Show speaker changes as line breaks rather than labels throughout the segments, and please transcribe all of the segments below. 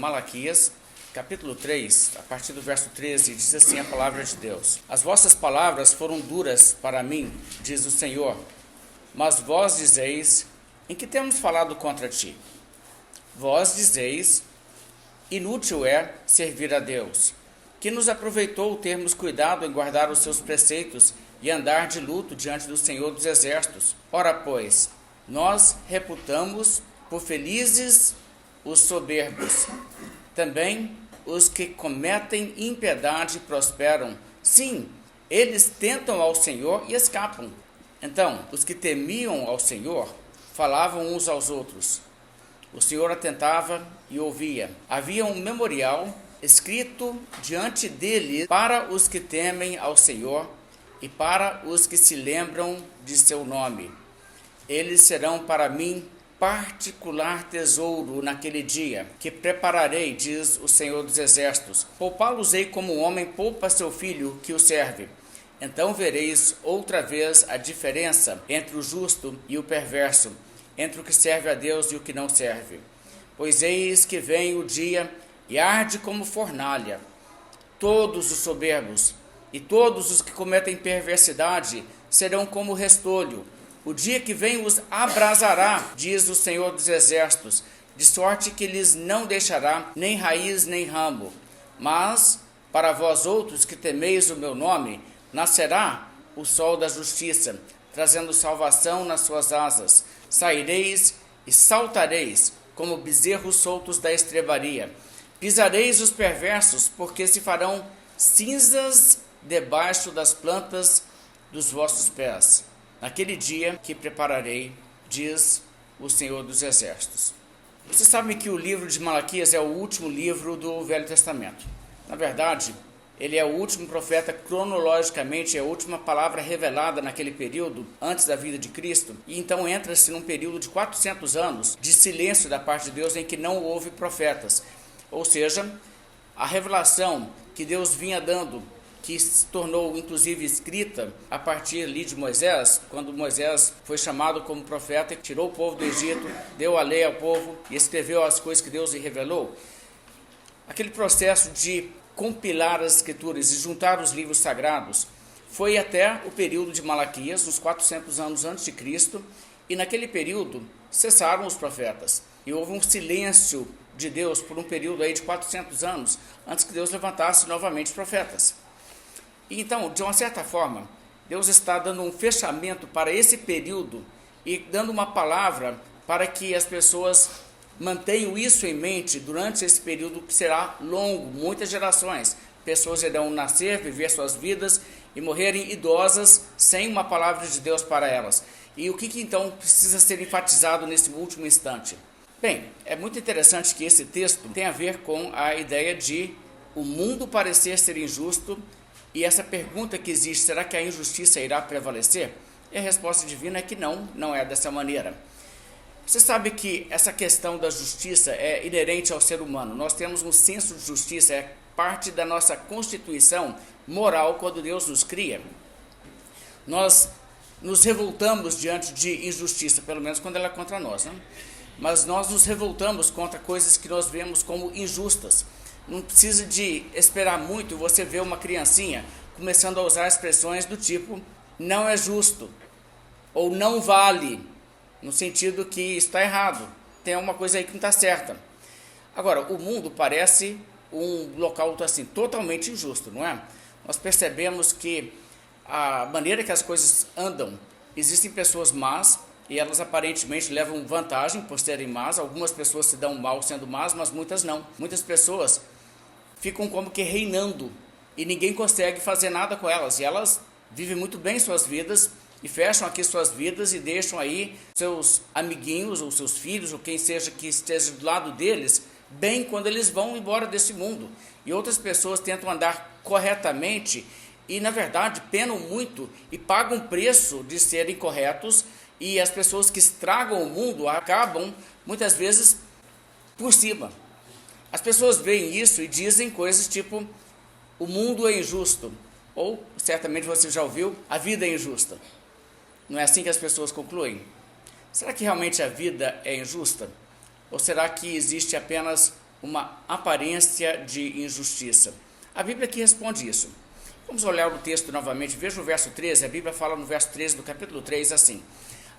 Malaquias, capítulo 3, a partir do verso 13, diz assim a palavra de Deus: As vossas palavras foram duras para mim, diz o Senhor, mas vós dizeis: em que temos falado contra ti? Vós dizeis: inútil é servir a Deus. Que nos aproveitou termos cuidado em guardar os seus preceitos e andar de luto diante do Senhor dos Exércitos. Ora, pois, nós reputamos por felizes os soberbos. Também os que cometem impiedade prosperam. Sim, eles tentam ao Senhor e escapam. Então, os que temiam ao Senhor falavam uns aos outros. O Senhor atentava e ouvia. Havia um memorial escrito diante dele para os que temem ao Senhor e para os que se lembram de seu nome. Eles serão para mim particular tesouro naquele dia, que prepararei, diz o Senhor dos Exércitos. Poupá-los-ei como um homem poupa seu filho que o serve. Então vereis outra vez a diferença entre o justo e o perverso, entre o que serve a Deus e o que não serve. Pois eis que vem o dia e arde como fornalha. Todos os soberbos e todos os que cometem perversidade serão como restolho. O dia que vem os abrasará, diz o Senhor dos Exércitos, de sorte que lhes não deixará nem raiz nem ramo. Mas, para vós outros que temeis o meu nome, nascerá o sol da justiça, trazendo salvação nas suas asas. Saireis e saltareis, como bezerros soltos da estrebaria. Pisareis os perversos, porque se farão cinzas debaixo das plantas dos vossos pés. Naquele dia que prepararei, diz o Senhor dos Exércitos. Você sabe que o livro de Malaquias é o último livro do Velho Testamento. Na verdade, ele é o último profeta cronologicamente, é a última palavra revelada naquele período, antes da vida de Cristo. E então entra-se num período de 400 anos de silêncio da parte de Deus em que não houve profetas. Ou seja, a revelação que Deus vinha dando, que se tornou inclusive escrita a partir ali de Moisés, quando Moisés foi chamado como profeta e tirou o povo do Egito, deu a lei ao povo e escreveu as coisas que Deus lhe revelou. Aquele processo de compilar as escrituras e juntar os livros sagrados foi até o período de Malaquias, uns 400 anos antes de Cristo, e naquele período cessaram os profetas e houve um silêncio de Deus por um período aí de 400 anos antes que Deus levantasse novamente os profetas. E então, de uma certa forma, Deus está dando um fechamento para esse período e dando uma palavra para que as pessoas mantenham isso em mente durante esse período que será longo, muitas gerações. Pessoas irão nascer, viver suas vidas e morrerem idosas sem uma palavra de Deus para elas. E o que então precisa ser enfatizado nesse último instante? Bem, é muito interessante que esse texto tem a ver com a ideia de o mundo parecer ser injusto. E essa pergunta que existe, será que a injustiça irá prevalecer? E a resposta divina é que não é dessa maneira. Você sabe que essa questão da justiça é inerente ao ser humano. Nós temos um senso de justiça, é parte da nossa constituição moral quando Deus nos cria. Nós nos revoltamos diante de injustiça, pelo menos quando ela é contra nós, né? Mas nós nos revoltamos contra coisas que nós vemos como injustas. Não precisa de esperar muito você ver uma criancinha começando a usar expressões do tipo não é justo ou não vale, no sentido que está errado, tem alguma coisa aí que não está certa. Agora, o mundo parece um local assim, totalmente injusto, não é? Nós percebemos que a maneira que as coisas andam, existem pessoas más e elas aparentemente levam vantagem por serem más. Algumas pessoas se dão mal sendo más, mas muitas não. Muitas pessoas ficam como que reinando e ninguém consegue fazer nada com elas. E elas vivem muito bem suas vidas e fecham aqui suas vidas e deixam aí seus amiguinhos ou seus filhos ou quem seja que esteja do lado deles bem quando eles vão embora desse mundo. E outras pessoas tentam andar corretamente e na verdade penam muito e pagam preço de serem corretos, e as pessoas que estragam o mundo acabam muitas vezes por cima. As pessoas veem isso e dizem coisas tipo, o mundo é injusto, ou certamente você já ouviu, a vida é injusta. Não é assim que as pessoas concluem? Será que realmente a vida é injusta? Ou será que existe apenas uma aparência de injustiça? A Bíblia aqui responde isso. Vamos olhar o texto novamente, veja o verso 13, a Bíblia fala no verso 13 do capítulo 3 assim: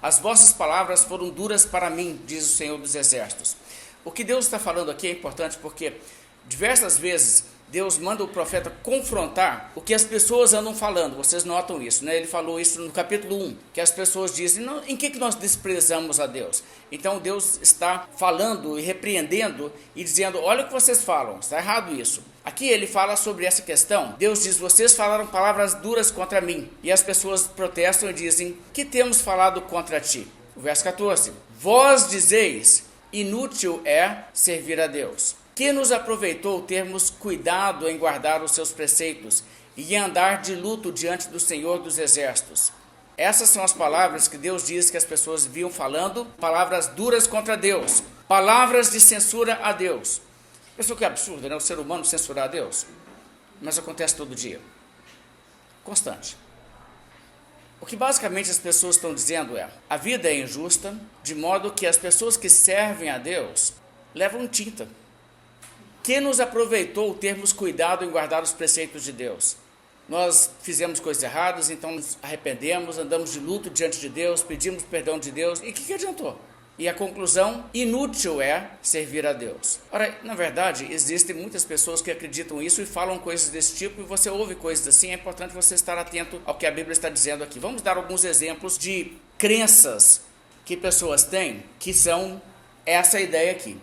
as vossas palavras foram duras para mim, diz o Senhor dos Exércitos. O que Deus está falando aqui é importante porque diversas vezes Deus manda o profeta confrontar o que as pessoas andam falando. Vocês notam isso, né? Ele falou isso no capítulo 1, que as pessoas dizem, não, em que nós desprezamos a Deus? Então Deus está falando e repreendendo e dizendo, olha o que vocês falam, está errado isso. Aqui ele fala sobre essa questão. Deus diz, vocês falaram palavras duras contra mim. E as pessoas protestam e dizem, que temos falado contra ti? O verso 14, vós dizeis, inútil é servir a Deus. Que nos aproveitou termos cuidado em guardar os seus preceitos e em andar de luto diante do Senhor dos Exércitos. Essas são as palavras que Deus diz que as pessoas vinham falando, palavras duras contra Deus, palavras de censura a Deus. Pensou que é absurdo, né? O ser humano censurar a Deus? Mas acontece todo dia, constante. O que basicamente as pessoas estão dizendo é, a vida é injusta, de modo que as pessoas que servem a Deus levam tinta. Que nos aproveitou termos cuidado em guardar os preceitos de Deus? Nós fizemos coisas erradas, então nos arrependemos, andamos de luto diante de Deus, pedimos perdão de Deus, e o que adiantou? E a conclusão, inútil é servir a Deus. Ora, na verdade, existem muitas pessoas que acreditam isso e falam coisas desse tipo, e você ouve coisas assim, é importante você estar atento ao que a Bíblia está dizendo aqui. Vamos dar alguns exemplos de crenças que pessoas têm, que são essa ideia aqui.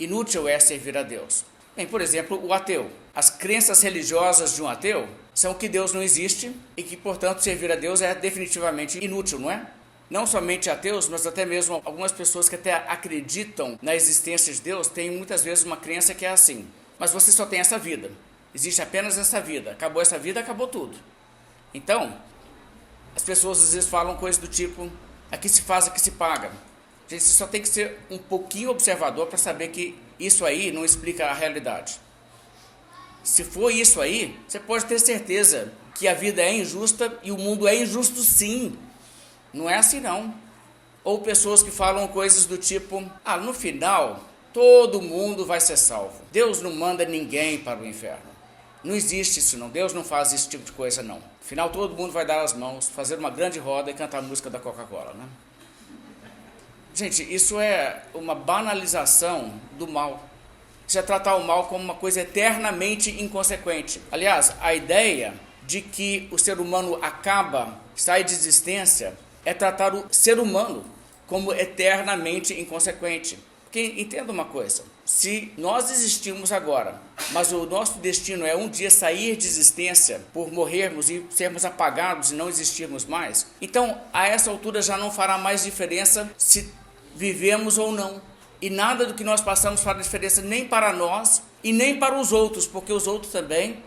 Inútil é servir a Deus. Bem, por exemplo, o ateu. As crenças religiosas de um ateu são que Deus não existe e que, portanto, servir a Deus é definitivamente inútil, não é? Não somente ateus, mas até mesmo algumas pessoas que até acreditam na existência de Deus têm muitas vezes uma crença que é assim, mas você só tem essa vida, existe apenas essa vida, acabou essa vida, acabou tudo. Então, as pessoas às vezes falam coisas do tipo, aqui se faz, aqui se paga. Gente, você só tem que ser um pouquinho observador para saber que isso aí não explica a realidade. Se for isso aí, você pode ter certeza que a vida é injusta e o mundo é injusto sim. Não é assim não. Ou pessoas que falam coisas do tipo, no final, todo mundo vai ser salvo. Deus não manda ninguém para o inferno. Não existe isso não, Deus não faz esse tipo de coisa não. No final todo mundo vai dar as mãos, fazer uma grande roda e cantar a música da Coca-Cola, né? Gente, isso é uma banalização do mal. Isso é tratar o mal como uma coisa eternamente inconsequente. Aliás, a ideia de que o ser humano acaba, sai de existência, é tratar o ser humano como eternamente inconsequente. Porque entenda uma coisa, se nós existimos agora, mas o nosso destino é um dia sair de existência por morrermos e sermos apagados e não existirmos mais, então a essa altura já não fará mais diferença se vivemos ou não. E nada do que nós passamos fará diferença nem para nós e nem para os outros, porque os outros também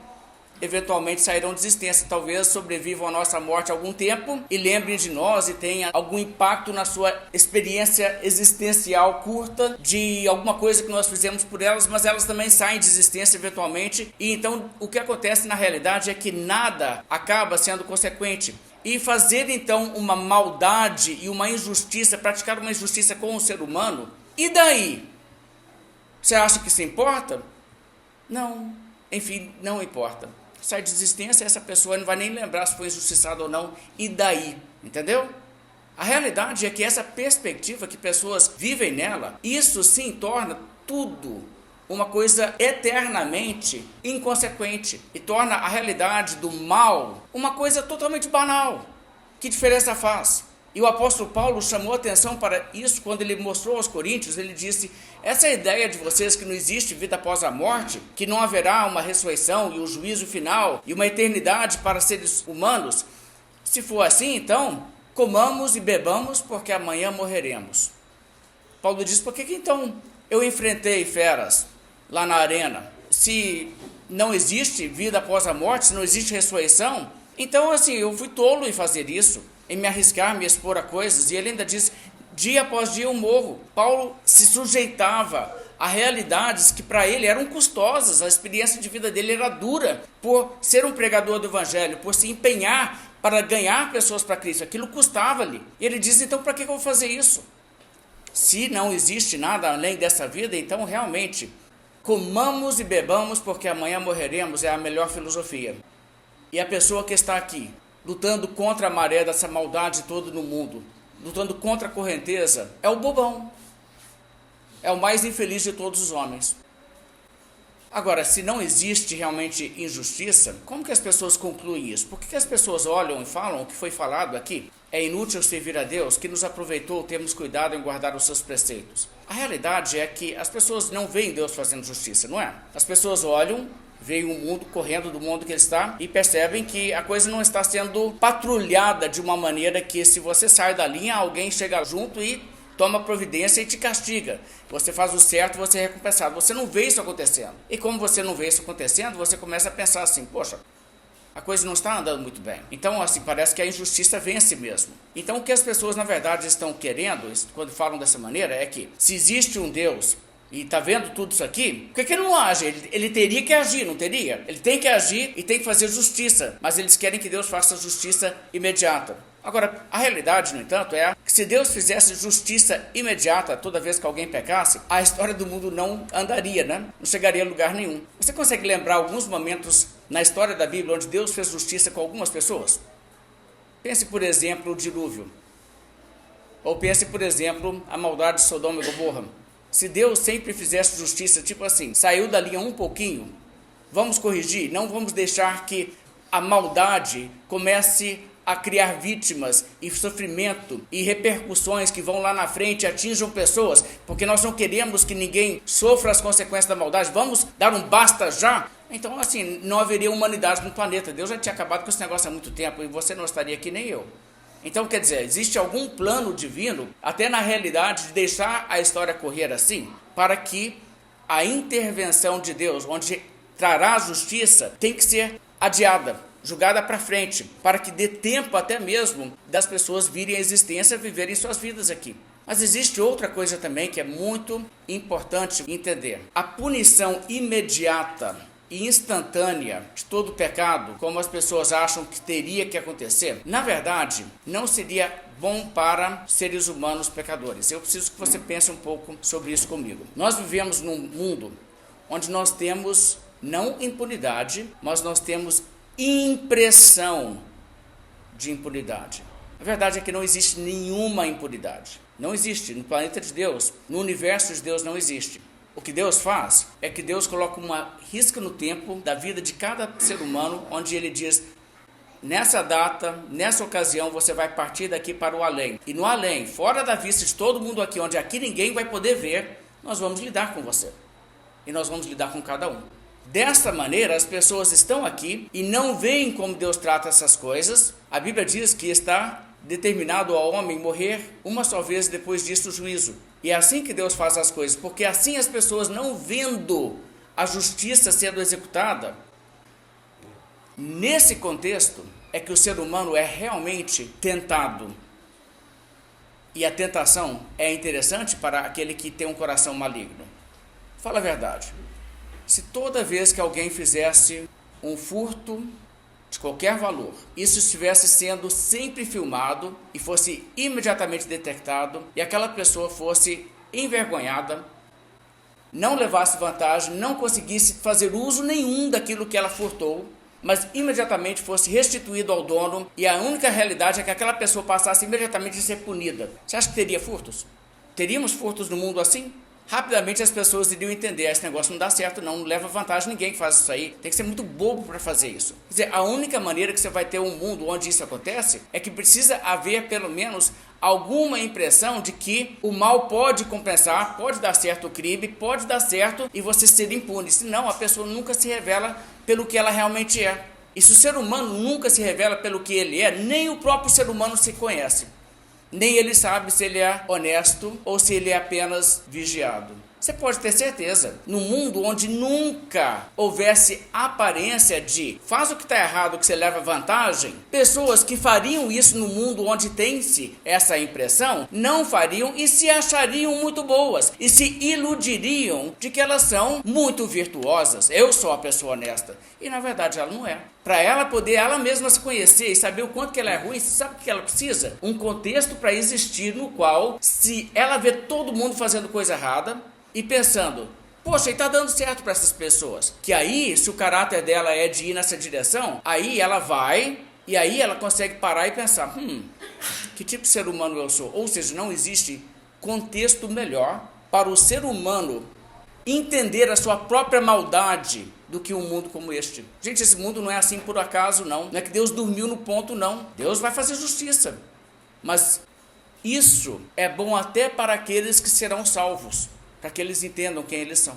eventualmente sairão de existência, talvez sobrevivam à nossa morte algum tempo e lembrem de nós e tenha algum impacto na sua experiência existencial curta de alguma coisa que nós fizemos por elas, mas elas também saem de existência eventualmente, e então o que acontece na realidade é que nada acaba sendo consequente. E fazer então uma maldade e uma injustiça, praticar uma injustiça com o ser humano, e daí? Você acha que isso importa? Não, enfim, não importa. Sai de existência, essa pessoa não vai nem lembrar se foi injustiçada ou não, e daí? Entendeu? A realidade é que essa perspectiva que pessoas vivem nela, isso sim torna tudo uma coisa eternamente inconsequente e torna a realidade do mal uma coisa totalmente banal. Que diferença faz? E o apóstolo Paulo chamou atenção para isso quando ele mostrou aos coríntios, ele disse, essa ideia de vocês que não existe vida após a morte, que não haverá uma ressurreição e um juízo final e uma eternidade para seres humanos, se for assim, então, comamos e bebamos porque amanhã morreremos. Paulo diz, por que então eu enfrentei feras lá na arena? Se não existe vida após a morte, se não existe ressurreição, então assim, eu fui tolo em fazer isso, em me arriscar, me expor a coisas, e ele ainda diz, dia após dia eu morro. Paulo se sujeitava a realidades que para ele eram custosas, a experiência de vida dele era dura, por ser um pregador do evangelho, por se empenhar para ganhar pessoas para Cristo, aquilo custava-lhe. E ele diz, então para que eu vou fazer isso? Se não existe nada além dessa vida, então realmente comamos e bebamos porque amanhã morreremos é a melhor filosofia. E a pessoa que está aqui, lutando contra a maré dessa maldade toda no mundo, lutando contra a correnteza, é o bobão. É o mais infeliz de todos os homens. Agora, se não existe realmente injustiça, como que as pessoas concluem isso? Por que as pessoas olham e falam o que foi falado aqui? É inútil servir a Deus, que nos aproveitou termos cuidado em guardar os seus preceitos. A realidade é que as pessoas não veem Deus fazendo justiça, não é? As pessoas olham, veem o mundo correndo do mundo que ele está e percebem que a coisa não está sendo patrulhada de uma maneira que, se você sai da linha, alguém chega junto e toma providência e te castiga. Você faz o certo, você é recompensado. Você não vê isso acontecendo. E como você não vê isso acontecendo, você começa a pensar assim, poxa, a coisa não está andando muito bem. Então, assim, parece que a injustiça vence mesmo. Então, o que as pessoas, na verdade, estão querendo, quando falam dessa maneira, é que se existe um Deus e está vendo tudo isso aqui, por que ele não age? Ele teria que agir, não teria? Ele tem que agir e tem que fazer justiça. Mas eles querem que Deus faça justiça imediata. Agora, a realidade, no entanto, é que se Deus fizesse justiça imediata toda vez que alguém pecasse, a história do mundo não andaria, né? Não chegaria a lugar nenhum. Você consegue lembrar alguns momentos na história da Bíblia onde Deus fez justiça com algumas pessoas? Pense, por exemplo, o dilúvio. Ou pense, por exemplo, a maldade de Sodoma e Gomorra. Se Deus sempre fizesse justiça, tipo assim, saiu da linha um pouquinho, vamos corrigir, não vamos deixar que a maldade comece a criar vítimas e sofrimento e repercussões que vão lá na frente e atinjam pessoas, porque nós não queremos que ninguém sofra as consequências da maldade. Vamos dar um basta já? Então, assim, não haveria humanidade no planeta. Deus já tinha acabado com esse negócio há muito tempo e você não estaria aqui, nem eu. Então, quer dizer, existe algum plano divino, até na realidade, de deixar a história correr assim, para que a intervenção de Deus, onde trará a justiça, tem que ser adiada, jogada para frente, para que dê tempo até mesmo das pessoas virem à existência e viverem suas vidas aqui. Mas existe outra coisa também que é muito importante entender. A punição imediata e instantânea de todo pecado, como as pessoas acham que teria que acontecer, na verdade, não seria bom para seres humanos pecadores. Eu preciso que você pense um pouco sobre isso comigo. Nós vivemos num mundo onde nós temos não impunidade, mas nós temos impressão de impunidade. A verdade é que não existe nenhuma impunidade. Não existe. No planeta de Deus, no universo de Deus, não existe. O que Deus faz é que Deus coloca uma risca no tempo da vida de cada ser humano, onde ele diz, nessa data, nessa ocasião, você vai partir daqui para o além. E no além, fora da vista de todo mundo aqui, onde aqui ninguém vai poder ver, nós vamos lidar com você. E nós vamos lidar com cada um. Desta maneira, as pessoas estão aqui e não veem como Deus trata essas coisas. A Bíblia diz que está determinado ao homem morrer uma só vez, depois disso o juízo. E é assim que Deus faz as coisas, porque assim as pessoas, não vendo a justiça sendo executada, nesse contexto é que o ser humano é realmente tentado. E a tentação é interessante para aquele que tem um coração maligno. Fala a verdade. Se toda vez que alguém fizesse um furto de qualquer valor, isso estivesse sendo sempre filmado e fosse imediatamente detectado, e aquela pessoa fosse envergonhada, não levasse vantagem, não conseguisse fazer uso nenhum daquilo que ela furtou, mas imediatamente fosse restituído ao dono, e a única realidade é que aquela pessoa passasse imediatamente a ser punida. Você acha que teria furtos? Teríamos furtos no mundo assim? Rapidamente as pessoas iriam entender, esse negócio não dá certo, não leva vantagem ninguém que faz isso aí, tem que ser muito bobo para fazer isso. Quer dizer, a única maneira que você vai ter um mundo onde isso acontece é que precisa haver pelo menos alguma impressão de que o mal pode compensar, pode dar certo o crime, pode dar certo e você ser impune, senão a pessoa nunca se revela pelo que ela realmente é. E se o ser humano nunca se revela pelo que ele é, nem o próprio ser humano se conhece. Nem ele sabe se ele é honesto ou se ele é apenas vigiado. Você pode ter certeza, no mundo onde nunca houvesse aparência de faz o que está errado que você leva vantagem, pessoas que fariam isso no mundo onde tem-se essa impressão, não fariam e se achariam muito boas e se iludiriam de que elas são muito virtuosas. Eu sou a pessoa honesta. E na verdade ela não é. Para ela poder ela mesma se conhecer e saber o quanto que ela é ruim, você sabe o que ela precisa? Um contexto para existir no qual, se ela vê todo mundo fazendo coisa errada, e pensando, Poxa, e está dando certo para essas pessoas. Que aí, se o caráter dela é de ir nessa direção, aí ela vai e aí ela consegue parar e pensar, que tipo de ser humano eu sou? Ou seja, não existe contexto melhor para o ser humano entender a sua própria maldade do que um mundo como este. Gente, esse mundo não é assim por acaso, não. Não é que Deus dormiu no ponto, não. Deus vai fazer justiça. Mas isso é bom até para aqueles que serão salvos, para que eles entendam quem eles são.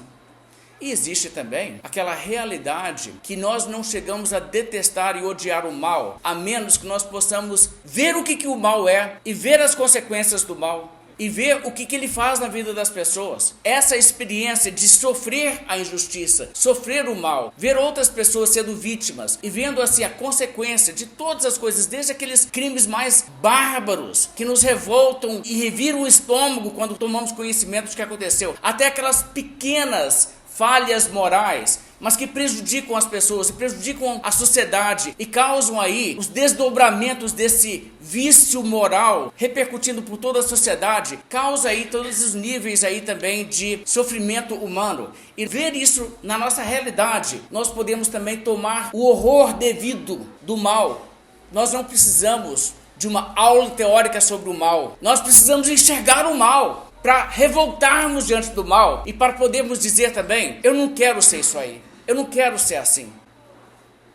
E existe também aquela realidade que nós não chegamos a detestar e odiar o mal, a menos que nós possamos ver o que o mal é e ver as consequências do mal. E ver o que ele faz na vida das pessoas. Essa experiência de sofrer a injustiça, sofrer o mal, ver outras pessoas sendo vítimas e vendo assim a consequência de todas as coisas, desde aqueles crimes mais bárbaros que nos revoltam e reviram o estômago quando tomamos conhecimento do que aconteceu, até aquelas pequenas falhas morais, mas que prejudicam as pessoas, e prejudicam a sociedade e causam aí os desdobramentos desse vício moral, repercutindo por toda a sociedade, causa aí todos os níveis aí também de sofrimento humano. E ver isso na nossa realidade, nós podemos também tomar o horror devido do mal. Nós não precisamos de uma aula teórica sobre o mal, nós precisamos enxergar o mal, para revoltarmos diante do mal e para podermos dizer também, eu não quero ser isso aí, eu não quero ser assim.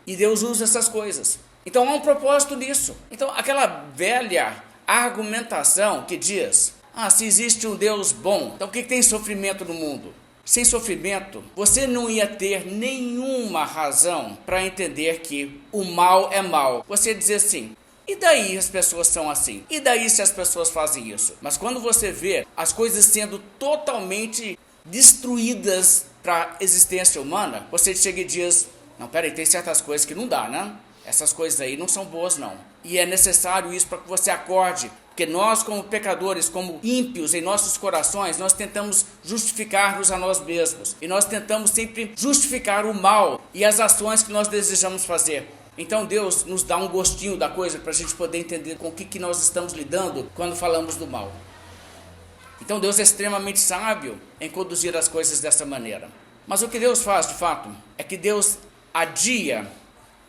E Deus usa essas coisas. Então há um propósito nisso. Então aquela velha argumentação que diz, se existe um Deus bom, então o que tem sofrimento no mundo? Sem sofrimento, você não ia ter nenhuma razão para entender que o mal é mal. Você dizer assim, e daí as pessoas são assim? E daí se as pessoas fazem isso? Mas quando você vê as coisas sendo totalmente destruídas para a existência humana, você chega e diz, não, peraí, tem certas coisas que não dá, né? Essas coisas aí não são boas, não. E é necessário isso para que você acorde, porque nós como pecadores, como ímpios em nossos corações, nós tentamos justificar-nos a nós mesmos. E nós tentamos sempre justificar o mal e as ações que nós desejamos fazer. Então Deus nos dá um gostinho da coisa para a gente poder entender com o que nós estamos lidando quando falamos do mal. Então Deus é extremamente sábio em conduzir as coisas dessa maneira. Mas o que Deus faz de fato é que Deus adia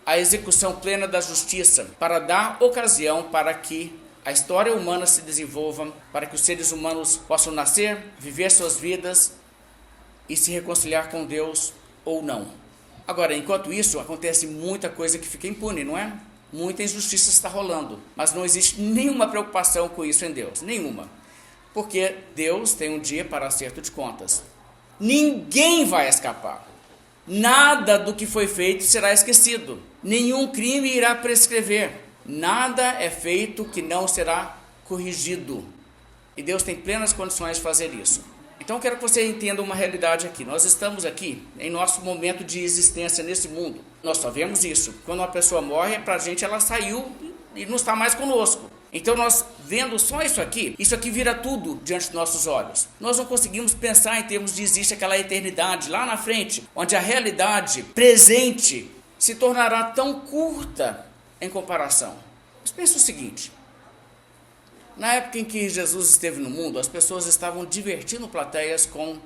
a execução plena da justiça para dar ocasião para que a história humana se desenvolva, para que os seres humanos possam nascer, viver suas vidas e se reconciliar com Deus ou não. Agora, enquanto isso, acontece muita coisa que fica impune, não é? Muita injustiça está rolando, mas não existe nenhuma preocupação com isso em Deus, nenhuma. Porque Deus tem um dia para acerto de contas. Ninguém vai escapar. Nada do que foi feito será esquecido. Nenhum crime irá prescrever. Nada é feito que não será corrigido. E Deus tem plenas condições de fazer isso. Então eu quero que você entenda uma realidade aqui. Nós estamos aqui em nosso momento de existência nesse mundo. Nós só vemos isso. Quando uma pessoa morre, para a gente ela saiu e não está mais conosco. Então nós vendo só isso aqui vira tudo diante dos nossos olhos. Nós não conseguimos pensar em termos de existe aquela eternidade lá na frente, onde a realidade presente se tornará tão curta em comparação. Mas pensa o seguinte. Na época em que Jesus esteve no mundo, as pessoas estavam divertindo plateias com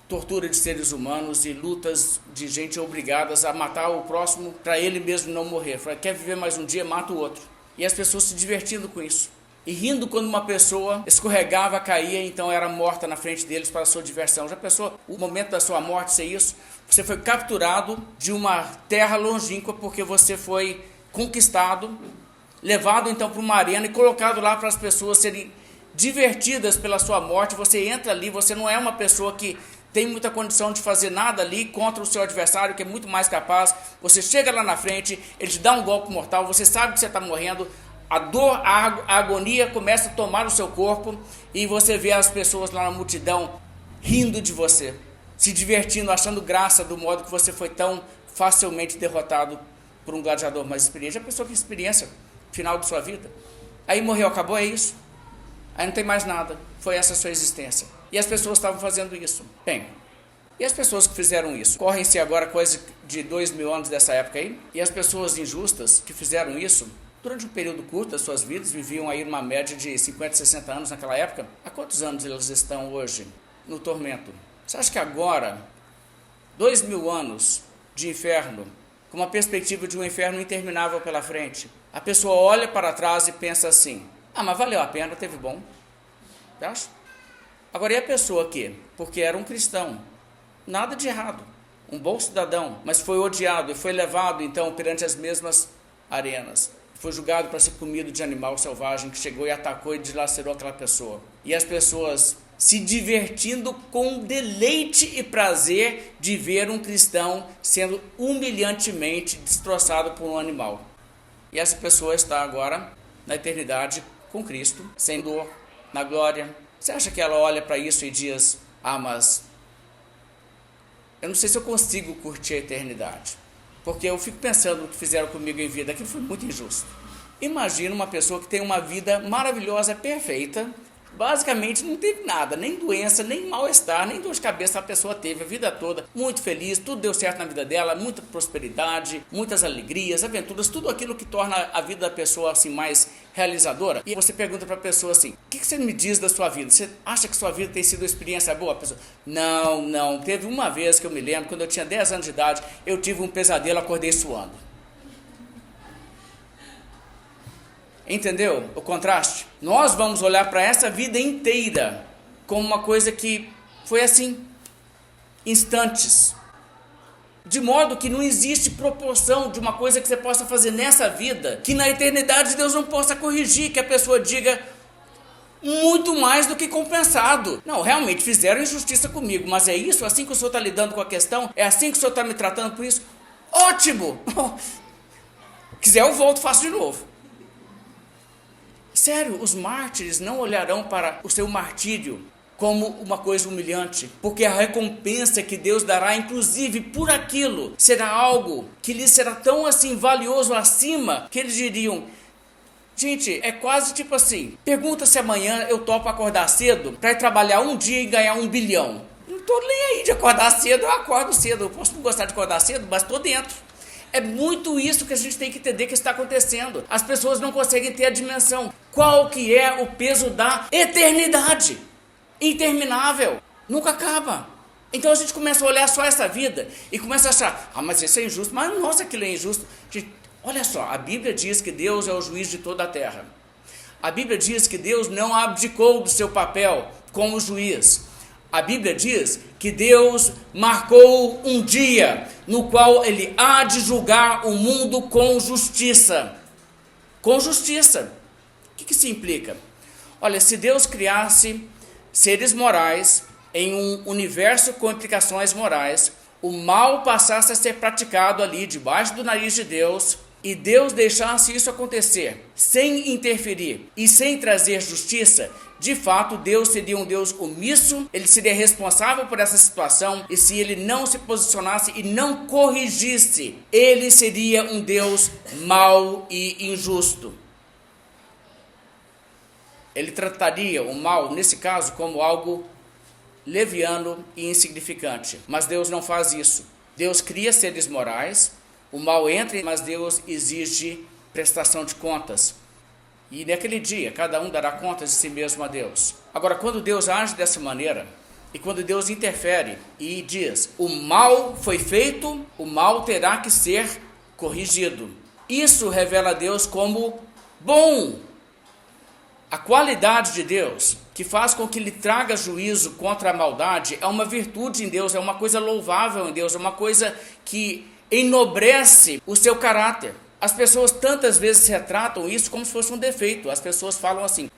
tortura de seres humanos e lutas de gente obrigadas a matar o próximo para ele mesmo não morrer. Fala, quer viver mais um dia, mata o outro. E as pessoas se divertindo com isso. E rindo quando uma pessoa escorregava, caía, então era morta na frente deles para a sua diversão. Já pensou o momento da sua morte ser isso? Você foi capturado de uma terra longínqua porque você foi conquistado, levado então para uma arena e colocado lá para as pessoas serem divertidas pela sua morte. Você entra ali, você não é uma pessoa que tem muita condição de fazer nada ali contra o seu adversário, que é muito mais capaz. Você chega lá na frente, ele te dá um golpe mortal, você sabe que você está morrendo, a dor, a agonia começa a tomar o seu corpo e você vê as pessoas lá na multidão rindo de você, se divertindo, achando graça do modo que você foi tão facilmente derrotado por um gladiador mais experiente. Já pensou que experiência final de sua vida? Aí morreu, acabou, é isso? Aí não tem mais nada, foi essa a sua existência. E as pessoas estavam fazendo isso. Bem, e as pessoas que fizeram isso? Correm-se agora coisa de 2000 anos dessa época aí, e as pessoas injustas que fizeram isso, durante um período curto das suas vidas, viviam aí numa média de 50, 60 anos naquela época. Há quantos anos eles estão hoje no tormento? Você acha que agora, 2000 anos de inferno, com uma perspectiva de um inferno interminável pela frente, a pessoa olha para trás e pensa assim, mas valeu a pena, teve bom. Você acha? Agora, e a pessoa que, porque era um cristão, nada de errado, um bom cidadão, mas foi odiado e foi levado então perante as mesmas arenas, foi julgado para ser comido de animal selvagem que chegou e atacou e dilacerou aquela pessoa, e as pessoas se divertindo com deleite e prazer de ver um cristão sendo humilhantemente destroçado por um animal, e essa pessoa está agora na eternidade com Cristo, sem dor, na glória. Você acha que ela olha para isso e diz, mas eu não sei se eu consigo curtir a eternidade, porque eu fico pensando no que fizeram comigo em vida, aquilo foi muito injusto. Imagina uma pessoa que tem uma vida maravilhosa, perfeita, basicamente não teve nada, nem doença, nem mal-estar, nem dor de cabeça a pessoa teve a vida toda, muito feliz, tudo deu certo na vida dela, muita prosperidade, muitas alegrias, aventuras, tudo aquilo que torna a vida da pessoa assim mais realizadora. E você pergunta para a pessoa assim, o que você me diz da sua vida? Você acha que sua vida tem sido uma experiência boa? A pessoa, não, teve uma vez que eu me lembro, quando eu tinha 10 anos de idade, eu tive um pesadelo, acordei suando. Entendeu o contraste? Nós vamos olhar para essa vida inteira como uma coisa que foi assim, instantes. De modo que não existe proporção de uma coisa que você possa fazer nessa vida, que na eternidade Deus não possa corrigir, que a pessoa diga muito mais do que compensado. Não, realmente fizeram injustiça comigo, mas é isso? Assim que o Senhor está lidando com a questão? É assim que o Senhor está me tratando por isso? Ótimo! Quiser eu volto e faço de novo. Sério, os mártires não olharão para o seu martírio como uma coisa humilhante, porque a recompensa que Deus dará, inclusive por aquilo, será algo que lhes será tão assim valioso acima, que eles diriam, gente, é quase tipo assim, pergunta se amanhã eu topo acordar cedo para ir trabalhar um dia e ganhar 1 bilhão. Não estou nem aí de acordar cedo, eu acordo cedo, eu posso não gostar de acordar cedo, mas estou dentro. É muito isso que a gente tem que entender que está acontecendo. As pessoas não conseguem ter a dimensão. Qual que é o peso da eternidade? Interminável. Nunca acaba. Então a gente começa a olhar só essa vida e começa a achar, mas isso é injusto. Mas nossa, aquilo é injusto. Gente, olha só, a Bíblia diz que Deus é o juiz de toda a terra. A Bíblia diz que Deus não abdicou do seu papel como juiz. A Bíblia diz que Deus marcou um dia no qual Ele há de julgar o mundo com justiça. Com justiça. O que isso implica? Olha, se Deus criasse seres morais em um universo com implicações morais, o mal passasse a ser praticado ali debaixo do nariz de Deus, e Deus deixasse isso acontecer sem interferir e sem trazer justiça, de fato Deus seria um Deus omisso, Ele seria responsável por essa situação, e se Ele não se posicionasse e não corrigisse, Ele seria um Deus mau e injusto. Ele trataria o mal, nesse caso, como algo leviano e insignificante, mas Deus não faz isso. Deus cria seres morais, o mal entra, mas Deus exige prestação de contas. E naquele dia, cada um dará contas de si mesmo a Deus. Agora, quando Deus age dessa maneira, e quando Deus interfere e diz, o mal foi feito, o mal terá que ser corrigido. Isso revela a Deus como bom. A qualidade de Deus, que faz com que Ele traga juízo contra a maldade, é uma virtude em Deus, é uma coisa louvável em Deus, é uma coisa que enobrece o seu caráter. As pessoas tantas vezes retratam isso como se fosse um defeito. As pessoas falam assim,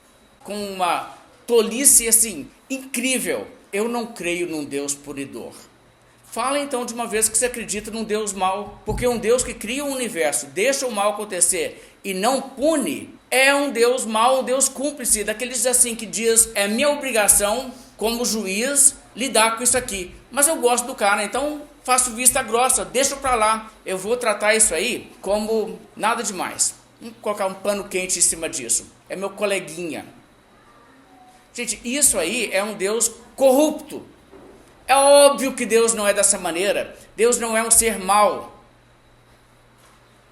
com uma tolice assim, incrível, eu não creio num Deus punidor. Fala então de uma vez que você acredita num Deus mau, porque um Deus que cria o universo, deixa o mal acontecer e não pune, é um Deus mau, um Deus cúmplice, daqueles assim que diz, é minha obrigação como juiz lidar com isso aqui, mas eu gosto do cara, então faço vista grossa, deixo pra lá, eu vou tratar isso aí como nada demais, vamos colocar um pano quente em cima disso, é meu coleguinha. Gente, isso aí é um Deus corrupto. É óbvio que Deus não é dessa maneira, Deus não é um ser mau,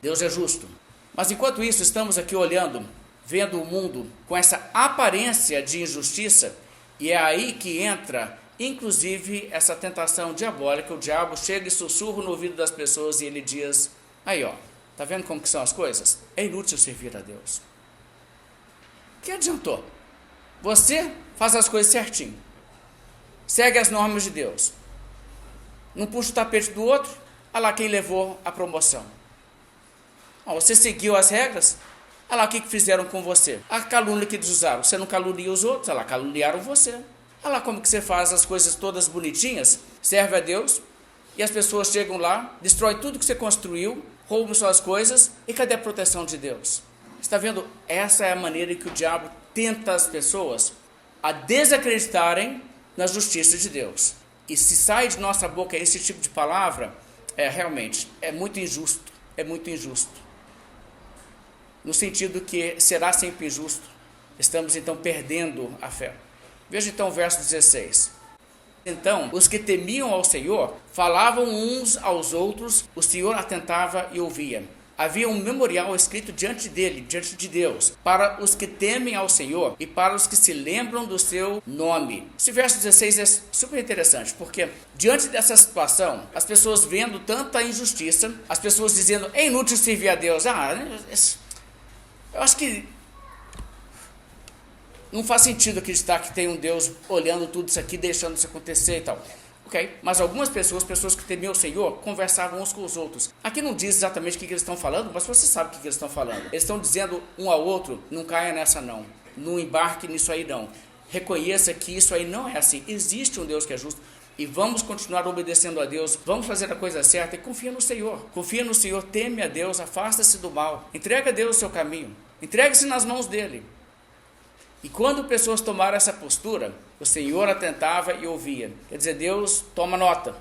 Deus é justo. Mas enquanto isso, estamos aqui olhando, vendo o mundo com essa aparência de injustiça, e é aí que entra Inclusive, essa tentação diabólica, o diabo chega e sussurra no ouvido das pessoas e ele diz, aí ó, tá vendo como que são as coisas? É inútil servir a Deus. Que adiantou? Você faz as coisas certinho, segue as normas de Deus, não puxa o tapete do outro, olha lá quem levou a promoção. Você seguiu as regras, olha lá o que fizeram com você. A calúnia que eles usaram, você não calunia os outros, olha lá, caluniaram você. Olha lá como que você faz as coisas todas bonitinhas, serve a Deus, e as pessoas chegam lá, destrói tudo que você construiu, roubam suas coisas, e cadê a proteção de Deus? Está vendo? Essa é a maneira em que o diabo tenta as pessoas a desacreditarem na justiça de Deus. E se sai de nossa boca esse tipo de palavra, realmente, é muito injusto, no sentido que será sempre injusto, estamos então perdendo a fé. Veja então o verso 16. Então, os que temiam ao Senhor falavam uns aos outros, o Senhor atentava e ouvia. Havia um memorial escrito diante dele, diante de Deus, para os que temem ao Senhor e para os que se lembram do seu nome. Esse verso 16 é super interessante, porque diante dessa situação, as pessoas vendo tanta injustiça, as pessoas dizendo, é inútil servir a Deus. Eu acho que não faz sentido acreditar que tem um Deus olhando tudo isso aqui, deixando isso acontecer e tal. Ok, mas algumas pessoas que temiam o Senhor, conversavam uns com os outros. Aqui não diz exatamente o que eles estão falando, mas você sabe o que eles estão falando. Eles estão dizendo um ao outro, não caia nessa não, não embarque nisso aí não. Reconheça que isso aí não é assim. Existe um Deus que é justo e vamos continuar obedecendo a Deus, vamos fazer a coisa certa e confia no Senhor, teme a Deus, afasta-se do mal, entrega a Deus o seu caminho, entregue-se nas mãos dele. E quando pessoas tomaram essa postura, o Senhor atentava e ouvia. Quer dizer, Deus toma nota.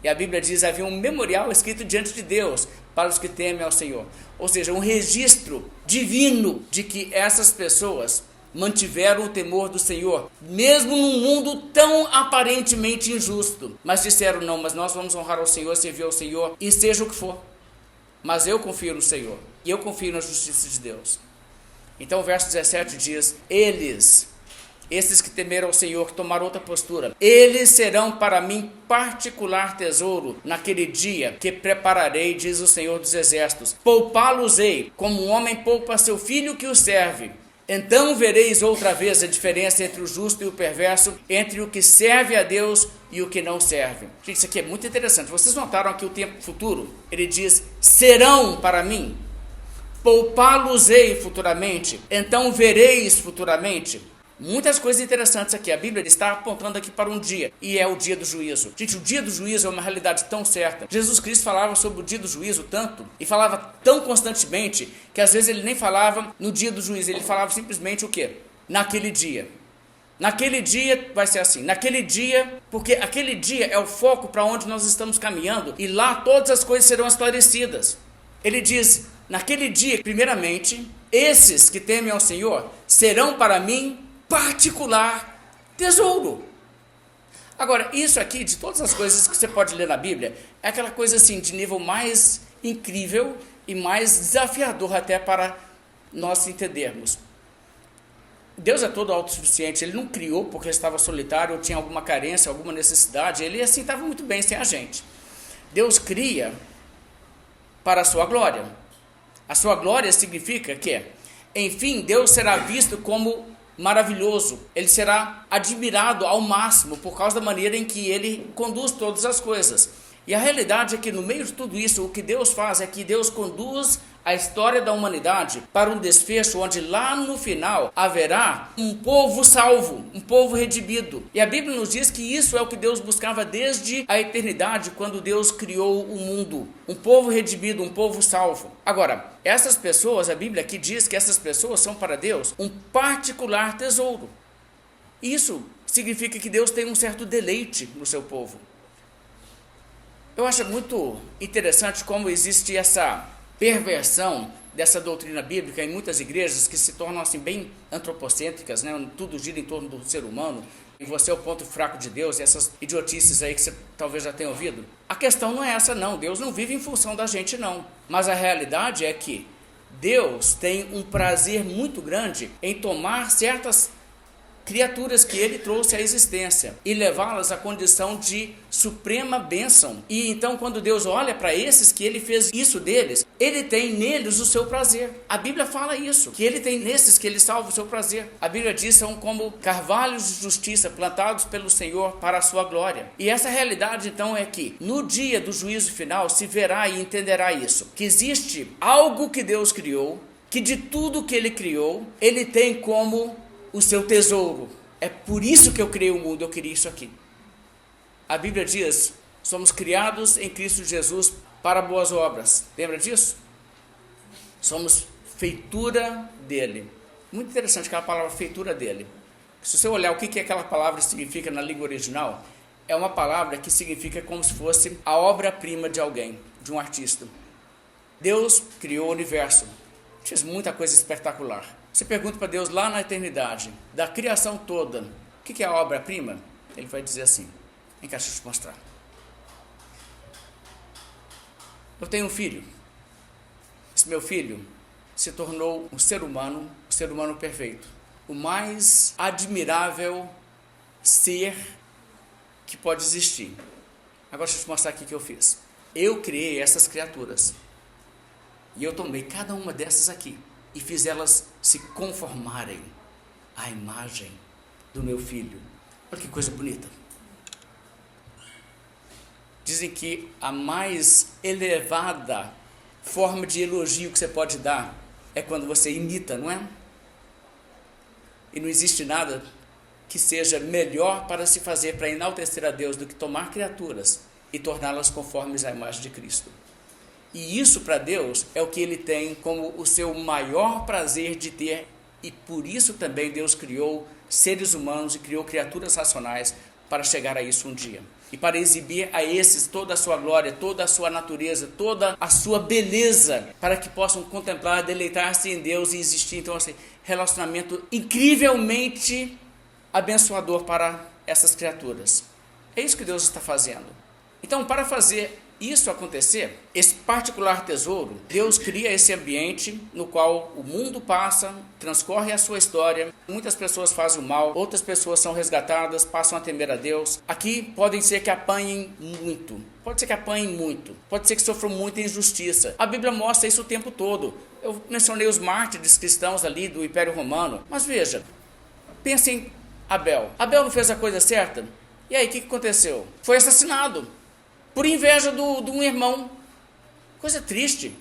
E a Bíblia diz, havia um memorial escrito diante de Deus para os que temem ao Senhor. Ou seja, um registro divino de que essas pessoas mantiveram o temor do Senhor, mesmo num mundo tão aparentemente injusto. Mas disseram, não, mas nós vamos honrar ao Senhor, servir ao Senhor, e seja o que for. Mas eu confio no Senhor, e eu confio na justiça de Deus. Então o verso 17 diz, esses que temeram ao Senhor, que tomaram outra postura, eles serão para mim particular tesouro naquele dia que prepararei, diz o Senhor dos Exércitos. Poupá-los-ei, como um homem poupa seu filho que o serve. Então vereis outra vez a diferença entre o justo e o perverso, entre o que serve a Deus e o que não serve. Gente, isso aqui é muito interessante. Vocês notaram aqui o tempo futuro? Ele diz, serão para mim. Poupá-los-ei futuramente, então vereis futuramente. Muitas coisas interessantes aqui. A Bíblia está apontando aqui para um dia, e é o dia do juízo. Gente, o dia do juízo é uma realidade tão certa. Jesus Cristo falava sobre o dia do juízo tanto, e falava tão constantemente, que às vezes ele nem falava no dia do juízo, ele falava simplesmente o quê? Naquele dia. Naquele dia vai ser assim, naquele dia, porque aquele dia é o foco para onde nós estamos caminhando, e lá todas as coisas serão esclarecidas. Ele diz, naquele dia, primeiramente, esses que temem ao Senhor serão para mim particular tesouro. Agora, isso aqui, de todas as coisas que você pode ler na Bíblia, é aquela coisa assim, de nível mais incrível e mais desafiador até para nós entendermos. Deus é todo autossuficiente, Ele não criou porque estava solitário ou tinha alguma carência, alguma necessidade, Ele assim estava muito bem sem a gente. Deus cria para a sua glória. A sua glória significa que, enfim, Deus será visto como maravilhoso, Ele será admirado ao máximo por causa da maneira em que Ele conduz todas as coisas. E a realidade é que no meio de tudo isso, o que Deus faz é que Deus conduz a história da humanidade para um desfecho onde lá no final haverá um povo salvo, um povo redimido. E a Bíblia nos diz que isso é o que Deus buscava desde a eternidade, quando Deus criou o mundo. Um povo redimido, um povo salvo. Agora, essas pessoas, a Bíblia aqui diz que essas pessoas são para Deus um particular tesouro. Isso significa que Deus tem um certo deleite no seu povo. Eu acho muito interessante como existe essa perversão dessa doutrina bíblica em muitas igrejas que se tornam assim bem antropocêntricas, né? Tudo gira em torno do ser humano e você é o ponto fraco de Deus, e essas idiotices aí que você talvez já tenha ouvido. A questão não é essa não, Deus não vive em função da gente não, mas a realidade é que Deus tem um prazer muito grande em tomar certas criaturas que ele trouxe à existência e levá-las à condição de suprema bênção. E então, quando Deus olha para esses que ele fez isso deles, ele tem neles o seu prazer. A Bíblia fala isso, que ele tem nesses que ele salva o seu prazer. A Bíblia diz, são como carvalhos de justiça plantados pelo Senhor para a sua glória. E essa realidade então é que no dia do juízo final se verá e entenderá isso, que existe algo que Deus criou, que de tudo que ele criou, ele tem como o seu tesouro. É por isso que eu criei o mundo, eu queria isso aqui. A Bíblia diz, somos criados em Cristo Jesus para boas obras. Lembra disso? Somos feitura dele. Muito interessante aquela palavra feitura dele. Se você olhar o que aquela palavra significa na língua original, é uma palavra que significa como se fosse a obra-prima de alguém, de um artista. Deus criou o universo, fez muita coisa espetacular. Você pergunta para Deus lá na eternidade, da criação toda, o que é a obra-prima? Ele vai dizer assim, vem cá, deixa eu te mostrar. Eu tenho um filho. Esse meu filho se tornou um ser humano perfeito. O mais admirável ser que pode existir. Agora deixa eu te mostrar aqui o que eu fiz. Eu criei essas criaturas. E eu tomei cada uma dessas aqui e fiz elas se conformarem à imagem do meu filho. Olha que coisa bonita. Dizem que a mais elevada forma de elogio que você pode dar é quando você imita, não é? E não existe nada que seja melhor para se fazer para enaltecer a Deus do que tomar criaturas e torná-las conformes à imagem de Cristo. E isso para Deus é o que ele tem como o seu maior prazer de ter, e por isso também Deus criou seres humanos e criou criaturas racionais para chegar a isso um dia. E para exibir a esses toda a sua glória, toda a sua natureza, toda a sua beleza, para que possam contemplar, deleitar-se em Deus e existir então esse relacionamento incrivelmente abençoador para essas criaturas. É isso que Deus está fazendo. Então, para fazer isso acontecer, esse particular tesouro, Deus cria esse ambiente no qual o mundo passa, transcorre a sua história, muitas pessoas fazem o mal, outras pessoas são resgatadas, passam a temer a Deus. Aqui podem ser que apanhem muito, pode ser que sofram muita injustiça. A Bíblia mostra isso o tempo todo. Eu mencionei os mártires cristãos ali do Império Romano, mas veja, pense em Abel. Abel não fez a coisa certa? E aí, o que aconteceu? Foi assassinado por inveja de um irmão. Coisa triste.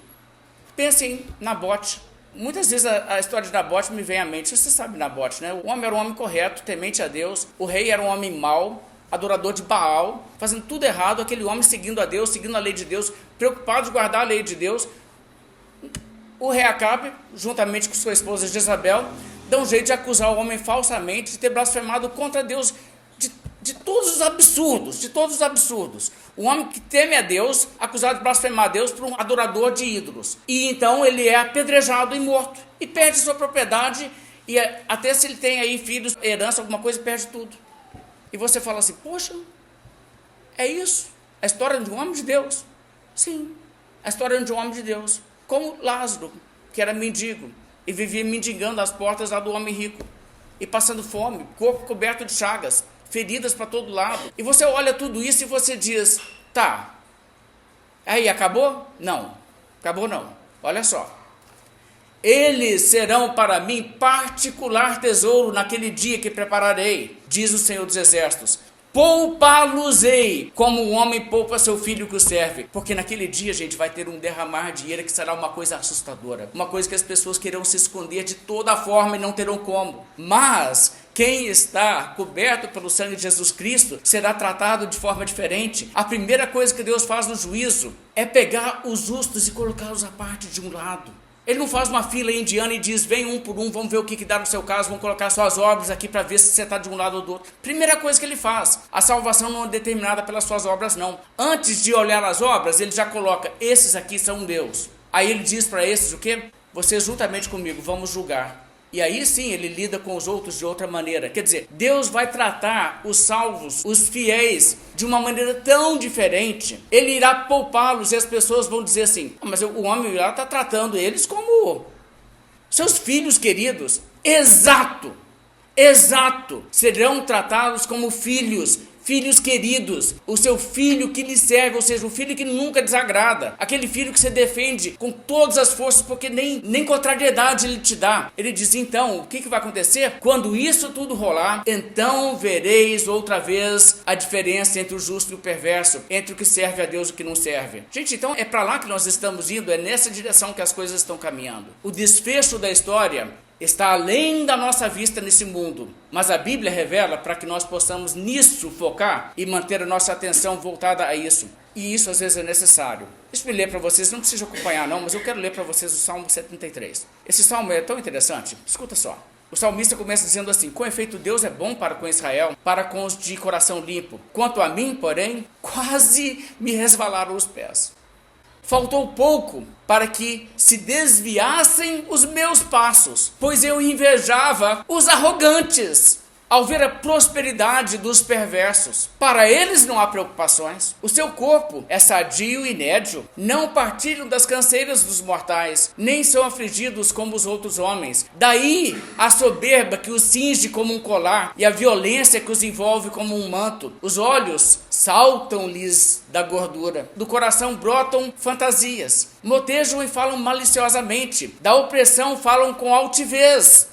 Pensem em Nabote. Muitas vezes a história de Nabote me vem à mente. Você sabe Nabote, né? O homem era um homem correto, temente a Deus. O rei era um homem mau, adorador de Baal, fazendo tudo errado. Aquele homem seguindo a Deus, seguindo a lei de Deus, preocupado de guardar a lei de Deus. O rei Acabe, juntamente com sua esposa Jezabel, dá um jeito de acusar o homem falsamente de ter blasfemado contra Deus, de todos os absurdos. Um homem que teme a Deus, acusado de blasfemar a Deus por um adorador de ídolos. E então ele é apedrejado e morto. E perde sua propriedade, e até se ele tem aí filhos, herança, alguma coisa, perde tudo. E você fala assim, poxa, é isso? A história de um homem de Deus? Sim, a história de um homem de Deus. Como Lázaro, que era mendigo, e vivia mendigando às portas lá do homem rico. E passando fome, corpo coberto de chagas, feridas para todo lado. E você olha tudo isso e você diz, tá, aí acabou? Não, acabou não. Olha só. Eles serão para mim particular tesouro naquele dia que prepararei, diz o Senhor dos Exércitos. Poupá-los-ei, como o homem poupa seu filho que o serve. Porque naquele dia, gente, vai ter um derramar de ira que será uma coisa assustadora. Uma coisa que as pessoas querão se esconder de toda forma e não terão como. Mas quem está coberto pelo sangue de Jesus Cristo será tratado de forma diferente. A primeira coisa que Deus faz no juízo é pegar os justos e colocá-los à parte de um lado. Ele não faz uma fila indiana e diz, vem um por um, vamos ver o que dá no seu caso, vamos colocar suas obras aqui para ver se você está de um lado ou do outro. Primeira coisa que ele faz, a salvação não é determinada pelas suas obras não. Antes de olhar as obras, ele já coloca, esses aqui são meus. Aí ele diz para esses o quê? Vocês juntamente comigo, vamos julgar. E aí sim ele lida com os outros de outra maneira. Quer dizer, Deus vai tratar os salvos, os fiéis, de uma maneira tão diferente. Ele irá poupá-los e as pessoas vão dizer assim, mas o homem lá está tratando eles como seus filhos queridos. Exato! Exato! Serão tratados como filhos queridos, o seu filho que lhe serve, ou seja, o filho que nunca desagrada, aquele filho que você defende com todas as forças, porque nem contrariedade ele te dá. Ele diz, então, o que vai acontecer? Quando isso tudo rolar, então vereis outra vez a diferença entre o justo e o perverso, entre o que serve a Deus e o que não serve. Gente, então é para lá que nós estamos indo, é nessa direção que as coisas estão caminhando. O desfecho da história está além da nossa vista nesse mundo, mas a Bíblia revela para que nós possamos nisso focar e manter a nossa atenção voltada a isso. E isso às vezes é necessário. Deixa eu ler para vocês, não precisa acompanhar não, mas eu quero ler para vocês o Salmo 73. Esse salmo é tão interessante, escuta só. O salmista começa dizendo assim: com efeito Deus é bom para com Israel, para com os de coração limpo. Quanto a mim, porém, quase me resvalaram os pés. Faltou pouco para que se desviassem os meus passos, pois eu invejava os arrogantes ao ver a prosperidade dos perversos. Para eles não há preocupações. O seu corpo é sadio e nédio. Não partilham das canseiras dos mortais, nem são afligidos como os outros homens. Daí a soberba que os cinge como um colar e a violência que os envolve como um manto. Os olhos saltam-lhes da gordura. Do coração brotam fantasias. Motejam e falam maliciosamente. Da opressão falam com altivez.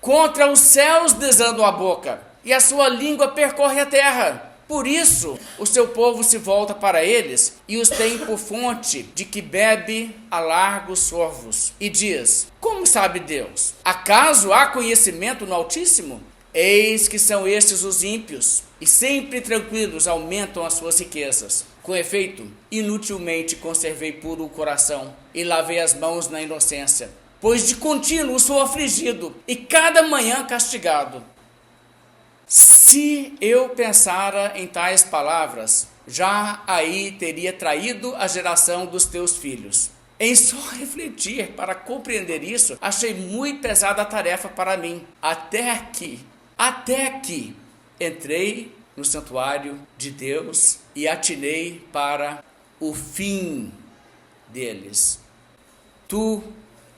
Contra os céus desandam a boca, e a sua língua percorre a terra. Por isso, o seu povo se volta para eles, e os tem por fonte de que bebe a largos sorvos. E diz, como sabe Deus? Acaso há conhecimento no Altíssimo? Eis que são estes os ímpios, e sempre tranquilos aumentam as suas riquezas. Com efeito, inutilmente conservei puro o coração, e lavei as mãos na inocência. Pois de contínuo sou afligido, e cada manhã castigado. Se eu pensara em tais palavras, já aí teria traído a geração dos teus filhos. Em só refletir para compreender isso, achei muito pesada a tarefa para mim. Até que entrei no santuário de Deus e atinei para o fim deles. Tu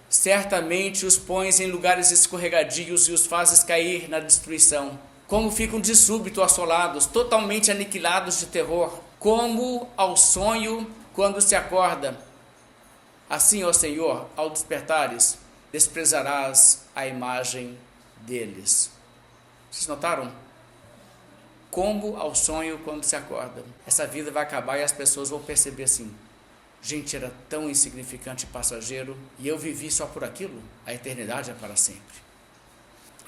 certamente os pões em lugares escorregadios e os fazes cair na destruição. Como ficam de súbito assolados, totalmente aniquilados de terror, como ao sonho quando se acorda. Assim, ó Senhor, ao despertares, desprezarás a imagem deles. Vocês notaram? Como ao sonho quando se acorda. Essa vida vai acabar e as pessoas vão perceber assim: gente, era tão insignificante e passageiro, e eu vivi só por aquilo? A eternidade é para sempre.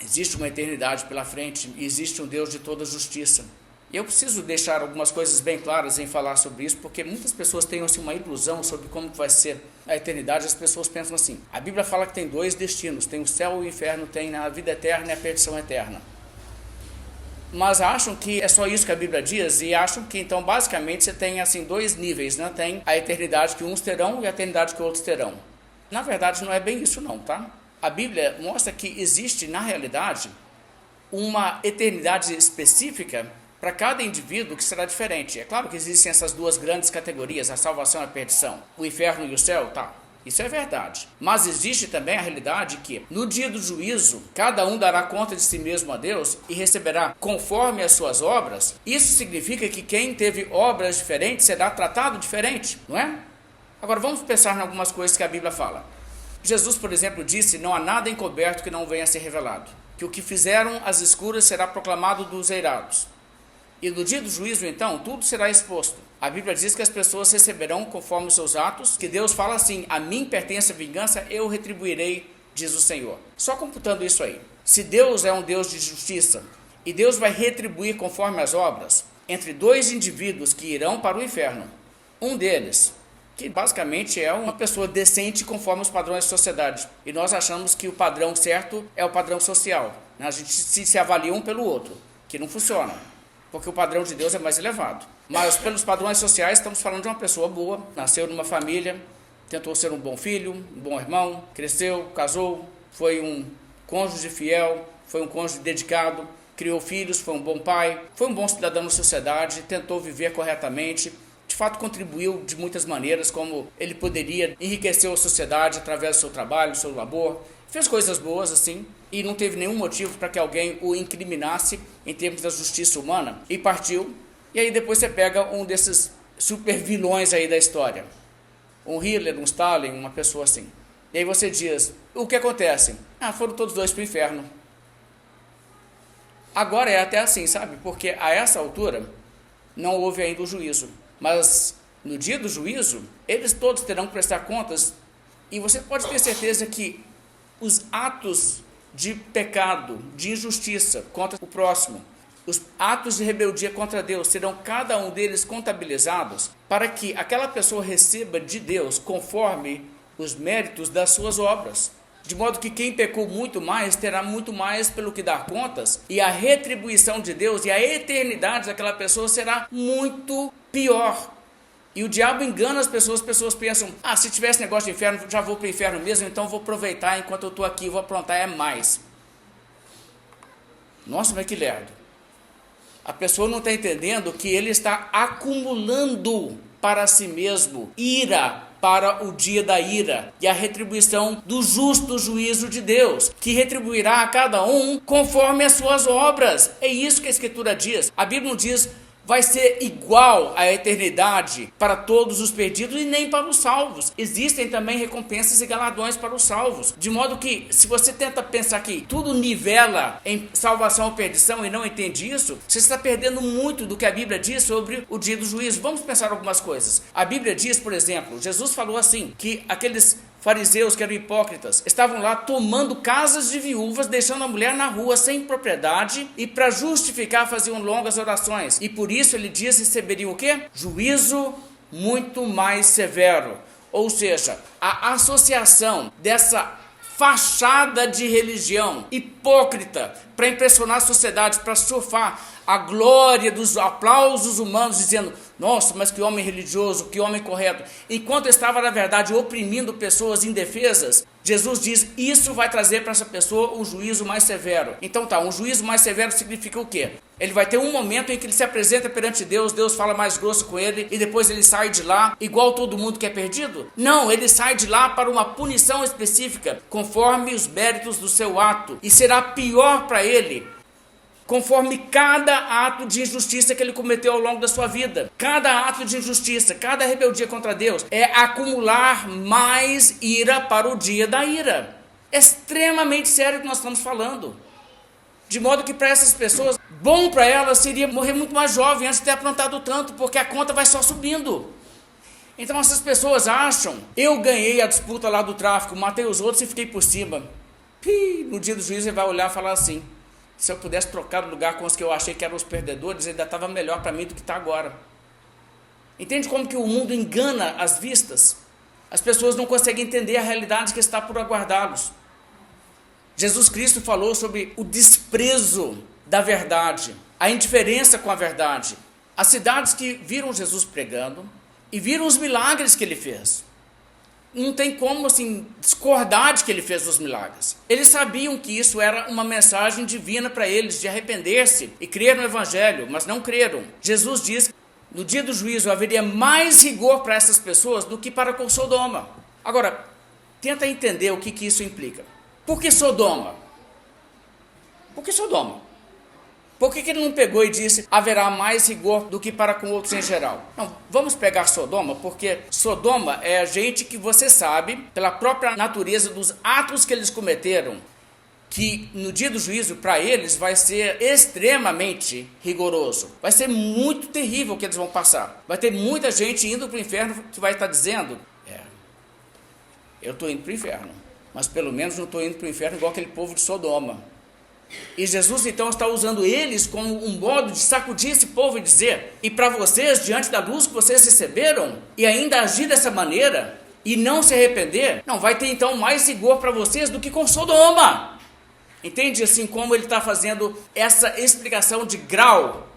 Existe uma eternidade pela frente, e existe um Deus de toda justiça. E eu preciso deixar algumas coisas bem claras em falar sobre isso, porque muitas pessoas têm assim, uma ilusão sobre como vai ser a eternidade. As pessoas pensam assim, a Bíblia fala que tem dois destinos, tem o céu e o inferno, tem a vida eterna e a perdição eterna. Mas acham que é só isso que a Bíblia diz, e acham que então basicamente você tem assim dois níveis, né? Tem a eternidade que uns terão e a eternidade que outros terão. Na verdade não é bem isso não, tá? A Bíblia mostra que existe na realidade uma eternidade específica para cada indivíduo que será diferente. É claro que existem essas duas grandes categorias, a salvação e a perdição, o inferno e o céu, tá? Isso é verdade. Mas existe também a realidade que, no dia do juízo, cada um dará conta de si mesmo a Deus e receberá conforme as suas obras. Isso significa que quem teve obras diferentes será tratado diferente, não é? Agora vamos pensar em algumas coisas que a Bíblia fala. Jesus, por exemplo, disse, não há nada encoberto que não venha a ser revelado. Que o que fizeram as escuras será proclamado dos eirados. E no dia do juízo, então, tudo será exposto. A Bíblia diz que as pessoas receberão conforme os seus atos, que Deus fala assim, a mim pertence a vingança, eu retribuirei, diz o Senhor. Só computando isso aí. Se Deus é um Deus de justiça, e Deus vai retribuir conforme as obras, entre dois indivíduos que irão para o inferno, um deles, que basicamente é uma pessoa decente conforme os padrões da sociedade, e nós achamos que o padrão certo é o padrão social. A gente se avalia um pelo outro, que não funciona. Porque o padrão de Deus é mais elevado. Mas pelos padrões sociais estamos falando de uma pessoa boa, nasceu numa família, tentou ser um bom filho, um bom irmão, cresceu, casou, foi um cônjuge fiel, foi um cônjuge dedicado, criou filhos, foi um bom pai, foi um bom cidadão na sociedade, tentou viver corretamente, de fato contribuiu de muitas maneiras como ele poderia enriquecer a sociedade através do seu trabalho, do seu labor. fez coisas boas assim, e não teve nenhum motivo para que alguém o incriminasse em termos da justiça humana, e partiu. E aí depois você pega um desses super vilões aí da história, um Hitler, um Stalin, uma pessoa assim. E aí você diz, o que acontece? Foram todos dois para o inferno. Agora é até assim, sabe? Porque a essa altura não houve ainda o juízo. Mas no dia do juízo, eles todos terão que prestar contas. E você pode ter certeza que os atos de pecado, de injustiça contra o próximo, os atos de rebeldia contra Deus, serão cada um deles contabilizados para que aquela pessoa receba de Deus conforme os méritos das suas obras. De modo que quem pecou muito mais, terá muito mais pelo que dar contas, e a retribuição de Deus e a eternidade daquela pessoa será muito pior. E o diabo engana as pessoas pensam, se tivesse negócio de inferno, já vou para o inferno mesmo, então vou aproveitar enquanto eu estou aqui, vou aprontar mais. Nossa, mas que lerdo. A pessoa não está entendendo que ele está acumulando para si mesmo ira para o dia da ira e a retribuição do justo juízo de Deus, que retribuirá a cada um conforme as suas obras. É isso que a Escritura diz. A Bíblia não diz vai ser igual à eternidade para todos os perdidos e nem para os salvos. Existem também recompensas e galardões para os salvos. De modo que, se você tenta pensar que tudo nivela em salvação ou perdição e não entende isso, você está perdendo muito do que a Bíblia diz sobre o dia do juízo. Vamos pensar algumas coisas. A Bíblia diz, por exemplo, Jesus falou assim, que aqueles fariseus que eram hipócritas estavam lá tomando casas de viúvas, deixando a mulher na rua sem propriedade, e para justificar faziam longas orações, e por isso ele diz receberiam o quê? Juízo muito mais severo. Ou seja, a associação dessa fachada de religião hipócrita para impressionar a sociedade, para surfar a glória dos aplausos humanos, dizendo, nossa, mas que homem religioso, que homem correto, enquanto estava na verdade oprimindo pessoas indefesas. Jesus diz, isso vai trazer para essa pessoa um juízo mais severo. Então um juízo mais severo significa o quê? Ele vai ter um momento em que ele se apresenta perante Deus, Deus fala mais grosso com ele, e depois ele sai de lá, igual todo mundo que é perdido? Não, ele sai de lá para uma punição específica, conforme os méritos do seu ato, e será pior para ele, conforme cada ato de injustiça que ele cometeu ao longo da sua vida. Cada ato de injustiça, cada rebeldia contra Deus é acumular mais ira para o dia da ira. É extremamente sério o que nós estamos falando. De modo que para essas pessoas, bom para elas seria morrer muito mais jovem antes de ter aprontado tanto, porque a conta vai só subindo. Então essas pessoas acham, eu ganhei a disputa lá do tráfico, matei os outros e fiquei por cima. No dia do juízo ele vai olhar e falar assim, se eu pudesse trocar o lugar com os que eu achei que eram os perdedores, ainda estava melhor para mim do que está agora. Entende como que o mundo engana as vistas? As pessoas não conseguem entender a realidade que está por aguardá-los. Jesus Cristo falou sobre o desprezo da verdade, a indiferença com a verdade. As cidades que viram Jesus pregando e viram os milagres que ele fez, não tem como assim discordar de que ele fez os milagres. Eles sabiam que isso era uma mensagem divina para eles, de arrepender-se e crer no Evangelho, mas não creram. Jesus diz que no dia do juízo haveria mais rigor para essas pessoas do que para com Sodoma. Agora, tenta entender o que isso implica. Por que Sodoma? Por que Sodoma? Por que ele não pegou e disse, haverá mais rigor do que para com outros em geral? Não, vamos pegar Sodoma, porque Sodoma é a gente que você sabe, pela própria natureza dos atos que eles cometeram, que no dia do juízo, para eles, vai ser extremamente rigoroso. Vai ser muito terrível o que eles vão passar. Vai ter muita gente indo para o inferno que vai estar dizendo, eu estou indo para o inferno, mas pelo menos não estou indo para o inferno igual aquele povo de Sodoma. E Jesus então está usando eles como um modo de sacudir esse povo e dizer, e para vocês, diante da luz que vocês receberam, e ainda agir dessa maneira, e não se arrepender, não vai ter então mais rigor para vocês do que com Sodoma. Entende assim como ele está fazendo essa explicação de grau?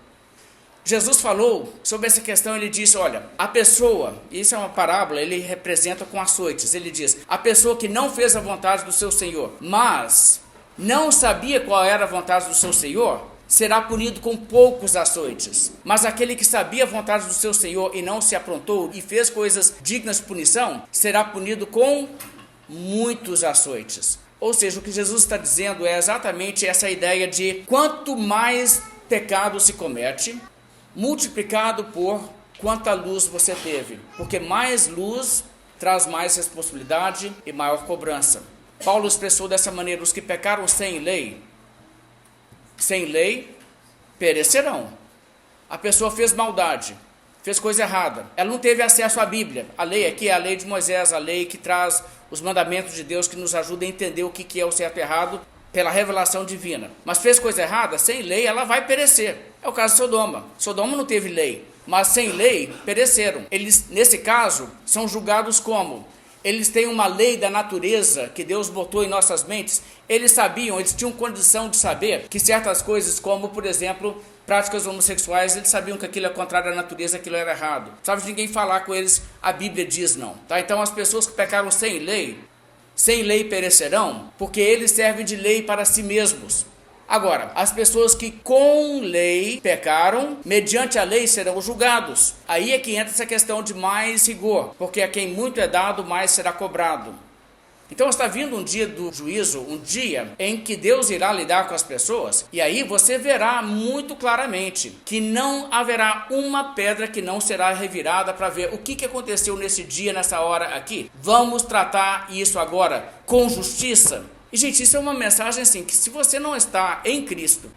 Jesus falou sobre essa questão, ele disse, olha, a pessoa, isso é uma parábola, ele representa com açoites, ele diz, a pessoa que não fez a vontade do seu Senhor, mas não sabia qual era a vontade do seu Senhor, será punido com poucos açoites. Mas aquele que sabia a vontade do seu Senhor e não se aprontou e fez coisas dignas de punição, será punido com muitos açoites. Ou seja, o que Jesus está dizendo é exatamente essa ideia de quanto mais pecado se comete, multiplicado por quanta luz você teve. Porque mais luz traz mais responsabilidade e maior cobrança. Paulo expressou dessa maneira: os que pecaram sem lei perecerão. A pessoa fez maldade, fez coisa errada, ela não teve acesso à Bíblia. A lei aqui é a lei de Moisés, a lei que traz os mandamentos de Deus, que nos ajuda a entender o que é o certo e errado pela revelação divina. Mas fez coisa errada, sem lei ela vai perecer. É o caso de Sodoma. Sodoma não teve lei, mas sem lei pereceram. Eles, nesse caso, são julgados como? Eles têm uma lei da natureza que Deus botou em nossas mentes. Eles sabiam, eles tinham condição de saber que certas coisas, como por exemplo, práticas homossexuais, eles sabiam que aquilo é contrário à natureza, aquilo era errado. Não precisava de ninguém falar com eles, a Bíblia diz não. Tá? Então as pessoas que pecaram sem lei perecerão, porque eles servem de lei para si mesmos. Agora, as pessoas que com lei pecaram, mediante a lei serão julgados. Aí é que entra essa questão de mais rigor, porque a quem muito é dado, mais será cobrado. Então está vindo um dia do juízo, um dia em que Deus irá lidar com as pessoas, e aí você verá muito claramente que não haverá uma pedra que não será revirada para ver o que aconteceu nesse dia, nessa hora aqui. Vamos tratar isso agora com justiça. E gente, isso é uma mensagem assim, que se você não está em Cristo,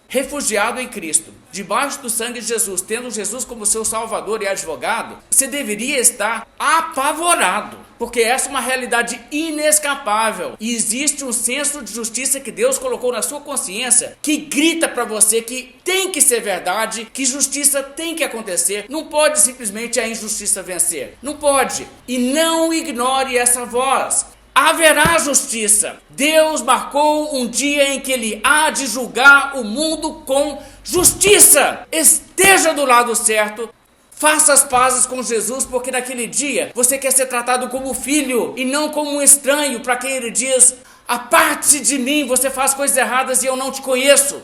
refugiado em Cristo, debaixo do sangue de Jesus, tendo Jesus como seu salvador e advogado, você deveria estar apavorado, porque essa é uma realidade inescapável, e existe um senso de justiça que Deus colocou na sua consciência, que grita para você que tem que ser verdade, que justiça tem que acontecer, não pode simplesmente a injustiça vencer, não pode, e não ignore essa voz. Haverá justiça. Deus marcou um dia em que Ele há de julgar o mundo com justiça. Esteja do lado certo. Faça as pazes com Jesus, porque naquele dia você quer ser tratado como filho e não como um estranho, para quem Ele diz: aparte de mim, você faz coisas erradas e eu não te conheço.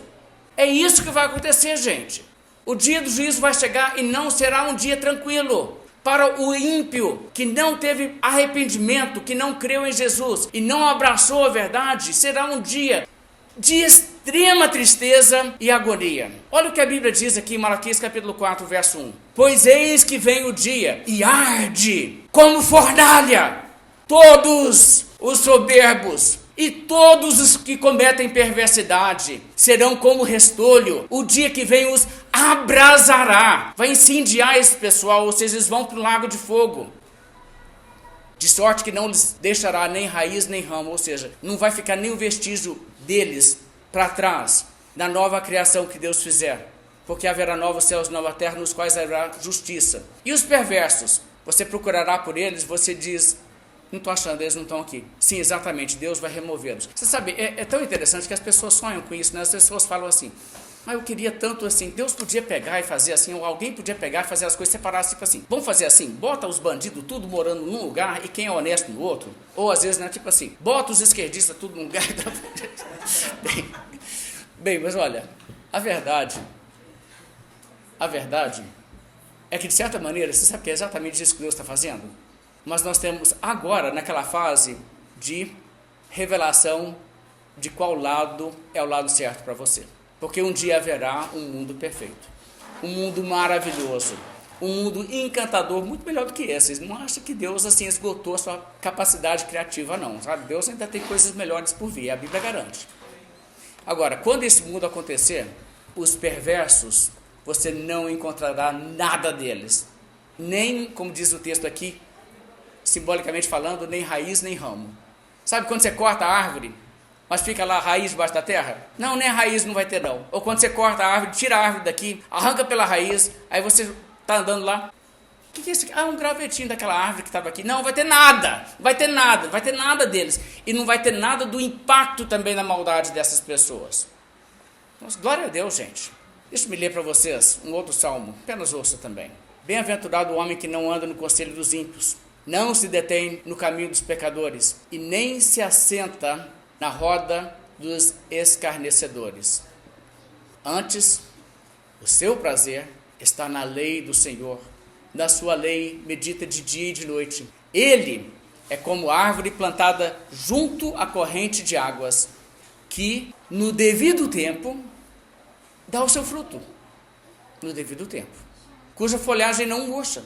É isso que vai acontecer, gente. O dia do juízo vai chegar e não será um dia tranquilo. Para o ímpio que não teve arrependimento, que não creu em Jesus e não abraçou a verdade, será um dia de extrema tristeza e agonia. Olha o que a Bíblia diz aqui em Malaquias capítulo 4, verso 1. Pois eis que vem o dia e arde como fornalha todos os soberbos e todos os que cometem perversidade serão como restolho. O dia que vem os abrasará, vai incendiar esse pessoal, ou seja, eles vão para o lago de fogo. De sorte que não lhes deixará nem raiz nem ramo, ou seja, não vai ficar nenhum vestígio deles para trás, na nova criação que Deus fizer. Porque haverá novos céus e nova terra, nos quais haverá justiça. E os perversos, você procurará por eles, você diz: não estou achando, eles não estão aqui. Sim, exatamente, Deus vai removê-los. Você sabe, é tão interessante que as pessoas sonham com isso, né? As pessoas falam assim: mas eu queria tanto assim, Deus podia pegar e fazer assim, ou alguém podia pegar e fazer as coisas separadas, tipo assim, vamos fazer assim, bota os bandidos tudo morando num lugar e quem é honesto no outro. Ou às vezes, né, tipo assim, bota os esquerdistas tudo num lugar. Bem, mas olha, a verdade é que de certa maneira, você sabe que é exatamente isso que Deus está fazendo? Mas nós temos agora, naquela fase de revelação de qual lado é o lado certo para você. Porque um dia haverá um mundo perfeito, um mundo maravilhoso, um mundo encantador, muito melhor do que esse. Vocês não acham que Deus assim esgotou a sua capacidade criativa, não, sabe? Deus ainda tem coisas melhores por vir, a Bíblia garante. Agora, quando esse mundo acontecer, os perversos, você não encontrará nada deles. Nem, como diz o texto aqui, simbolicamente falando, nem raiz nem ramo. Sabe quando você corta a árvore, mas fica lá a raiz debaixo da terra? Não, nem a raiz não vai ter não. Ou quando você corta a árvore, tira a árvore daqui, arranca pela raiz, aí você está andando lá. O que é isso aqui? Ah, um gravetinho daquela árvore que estava aqui. Não, vai ter nada, vai ter nada deles. E não vai ter nada do impacto também na maldade dessas pessoas. Nossa, glória a Deus, gente. Deixa eu me ler para vocês um outro salmo, apenas ouça também. Bem-aventurado o homem que não anda no conselho dos ímpios, não se detém no caminho dos pecadores, e nem se assenta na roda dos escarnecedores. Antes, o seu prazer está na lei do Senhor, na sua lei medita de dia e de noite. Ele É como árvore plantada junto à corrente de águas, que no devido tempo dá o seu fruto. No devido tempo. Cuja folhagem não murcha.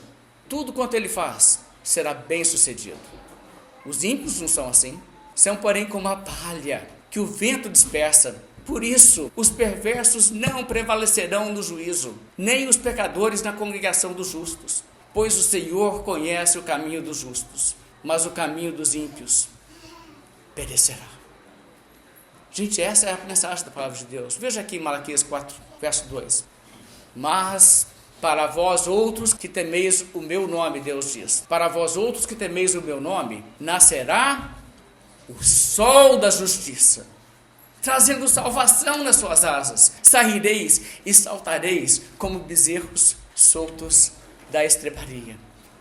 Tudo quanto ele faz será bem sucedido. Os ímpios não são assim. São, porém, como a palha que o vento dispersa. Por isso, os perversos não prevalecerão no juízo, nem os pecadores na congregação dos justos. Pois o Senhor conhece o caminho dos justos, mas o caminho dos ímpios perecerá. Gente, essa é a mensagem da palavra de Deus. Veja aqui em Malaquias 4, verso 2. Mas para vós outros que temeis o meu nome, Deus diz, para vós outros que temeis o meu nome, nascerá o sol da justiça, trazendo salvação nas suas asas. Saireis e saltareis como bezerros soltos da estrebaria.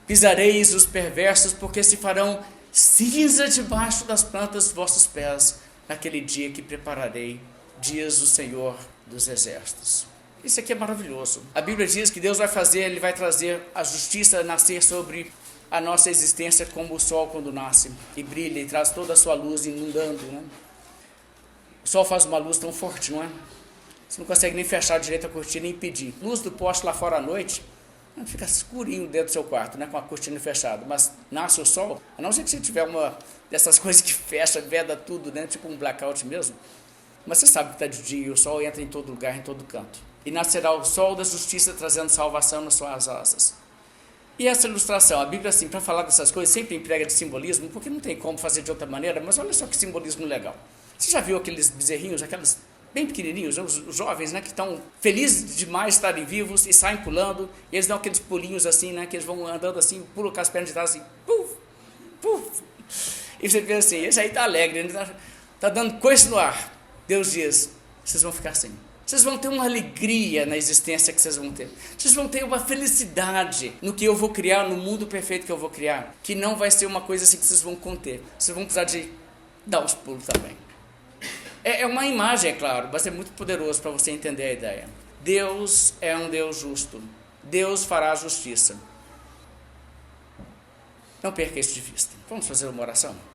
Pisareis os perversos, porque se farão cinza debaixo das plantas dos vossos pés, naquele dia que prepararei, diz o Senhor dos Exércitos. Isso aqui é maravilhoso. A Bíblia diz que Deus vai fazer, Ele vai trazer a justiça nascer sobre a nossa existência como o sol quando nasce e brilha e traz toda a sua luz inundando, né? O sol faz uma luz tão forte, não é? Você não consegue nem fechar direito a cortina e impedir. Luz do poste lá fora à noite, fica escurinho dentro do seu quarto, né, com a cortina fechada, mas nasce o sol, a não ser que você tiver uma dessas coisas que fecha, veda tudo, né, tipo um blackout mesmo, mas você sabe que está de dia e o sol entra em todo lugar, em todo canto. E nascerá o sol da justiça trazendo salvação nas suas asas. E essa ilustração, a Bíblia, assim, para falar dessas coisas, sempre emprega de simbolismo, porque não tem como fazer de outra maneira, mas olha só que simbolismo legal. Você já viu aqueles bezerrinhos, aquelas bem pequenininhos, os jovens, né, que estão felizes demais de estarem vivos e saem pulando, e eles dão aqueles pulinhos assim, né, que eles vão andando assim, pulam com as pernas de trás assim, puf, puf. E você vê assim, esse aí está alegre, ele está dando coisa no ar. Deus diz, vocês vão ficar assim. Vocês vão ter uma alegria na existência que vocês vão ter. Vocês vão ter uma felicidade no que eu vou criar, no mundo perfeito que eu vou criar, que não vai ser uma coisa assim que vocês vão conter. Vocês vão precisar de dar os pulos também. É uma imagem, é claro, mas é muito poderoso para você entender a ideia. Deus é um Deus justo. Deus fará justiça. Não perca isso de vista. Vamos fazer uma oração?